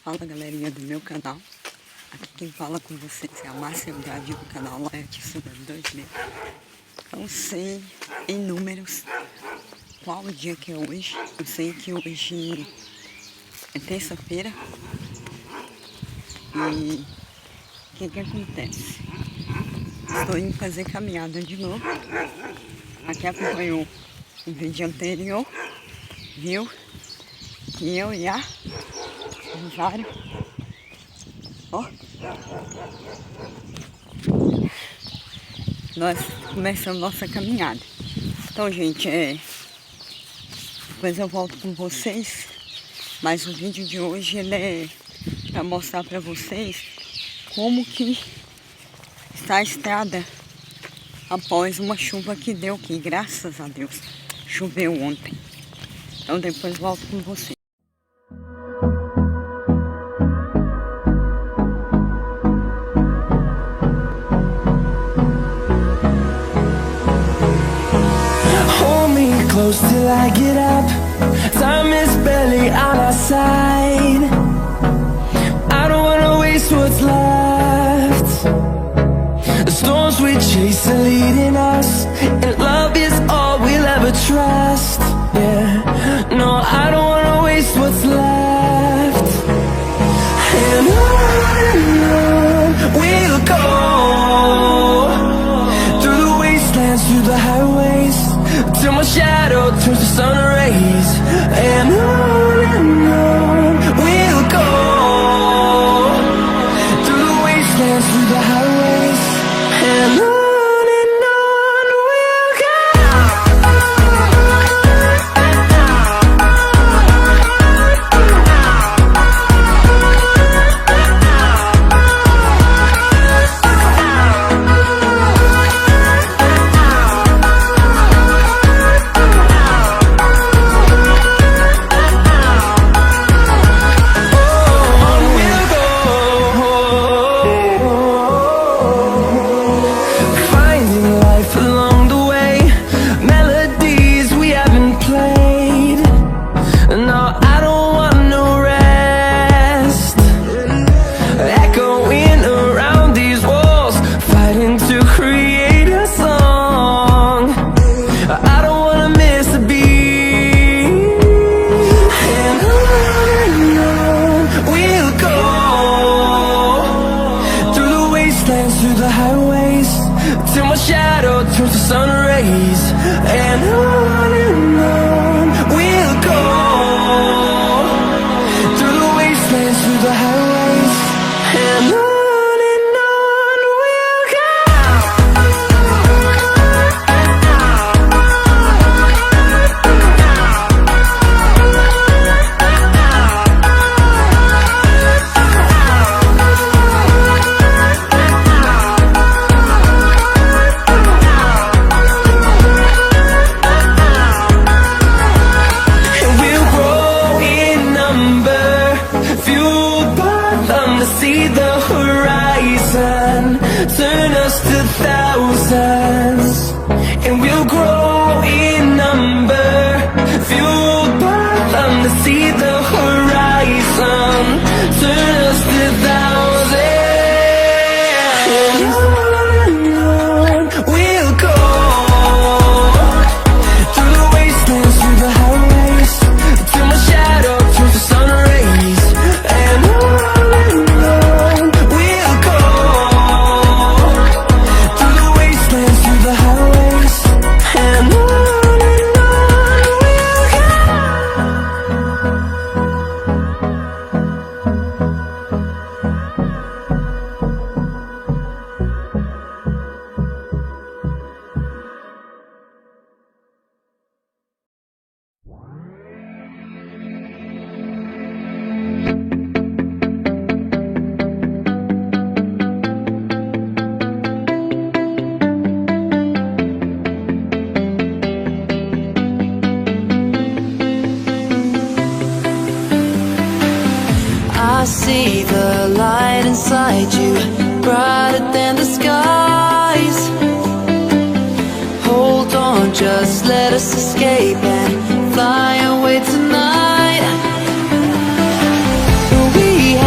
Fala galerinha do meu canal, aqui quem fala com vocês é a Márcia do canal ative 2000. Não sei em números qual o dia que é hoje, eu sei que hoje é terça-feira. E o que acontece? Estou indo fazer caminhada de novo. Aqui acompanhou o vídeo anterior, viu que eu e a Bora, ó, nós começamos nossa caminhada. Então, gente, depois eu volto com vocês, mas o vídeo de hoje ele é para mostrar para vocês como que está a estrada após uma chuva que deu aqui, graças a Deus, choveu ontem. Então depois volto com vocês. Close till I get up. Time is barely on our side. I don't wanna waste what's left. The storms we chase are leading us, and love is all we'll ever trust. Yeah, no, I don't wanna waste what's left. And on we'll go, through the wastelands, through the highways, till my shadow turns to sun rays. And on we'll go, through the wastelands, through the highways, and on we'll go. Through the highways, till my shadow turns to sun rays. And on we'll go, through the wastelands, through the highways, and on we'll go. See the horizon turn us to thousands, and we'll grow in number, fueled by them to see the horizon turn us to thousands. And on we'll go, through the wastelands, through the highways, till my shadow turns to sun rays. And on I see the light inside you, brighter than the skies. Hold on, just let us escape and fly away tonight. We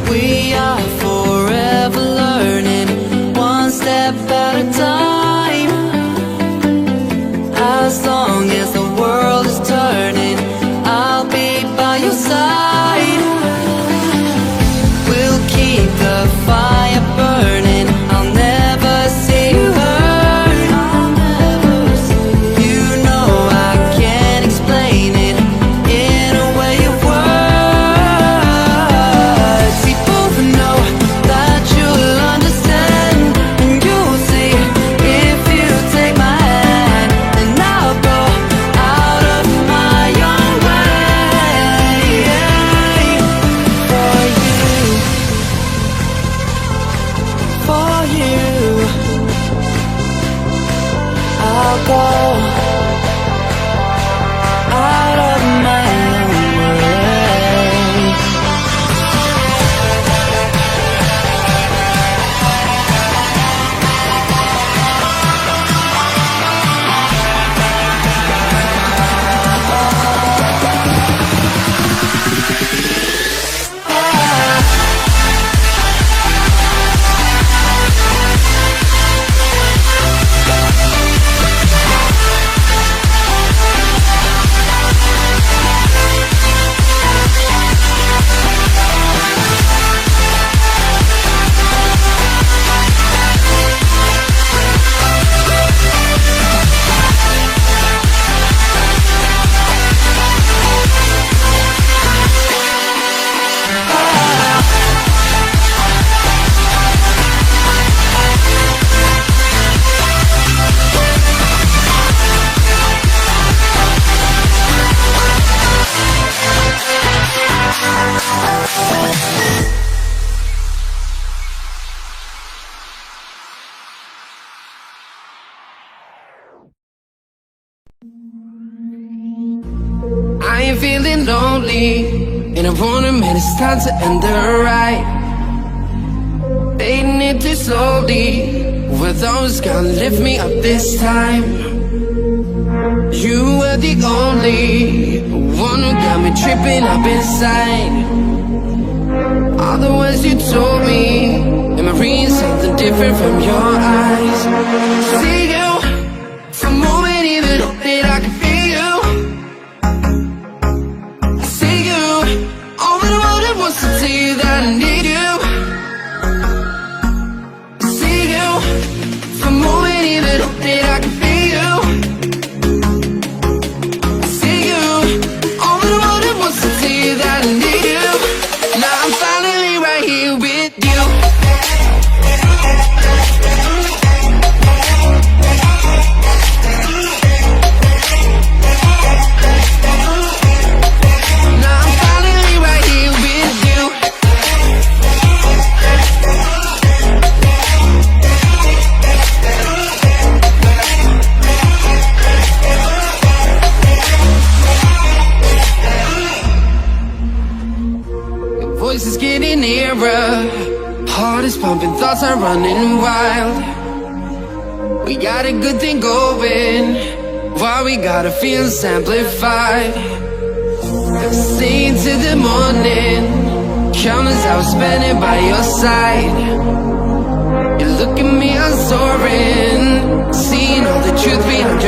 We are forever learning, one step at a time. As long as the world is turning, I'll be by your side. We'll keep the fire burning, I'll never see you hurt. You know I can't explain it in a way of words. We both know that you'll understand, and you'll see if you take my hand, and I'll go out of my own way for you, for you. I'll go out of my own way. I am feeling lonely, and I wanna admit it's time to end the ride. Fading it too slowly, were those gonna lift me up this time? You were the only one who got me tripping up inside. All the words you told me, am I reading something different from your eyes? See you, for a moment even hope that I can feel you. I see you, all that I wanted was to tell you that I need you. I see you, for a moment even hope that I can feel you. I see you, all that I wanted was to tell you that I need you. Now I'm finally right here with you. Now I'm finally right here with you. Your voice is getting nearer, heart is pumping, thoughts are running wild. We got a good thing going, why we gotta feel amplified. Sing to the morning, countless hours spending by your side. You look at me, I'm soaring, seeing all the truth behind your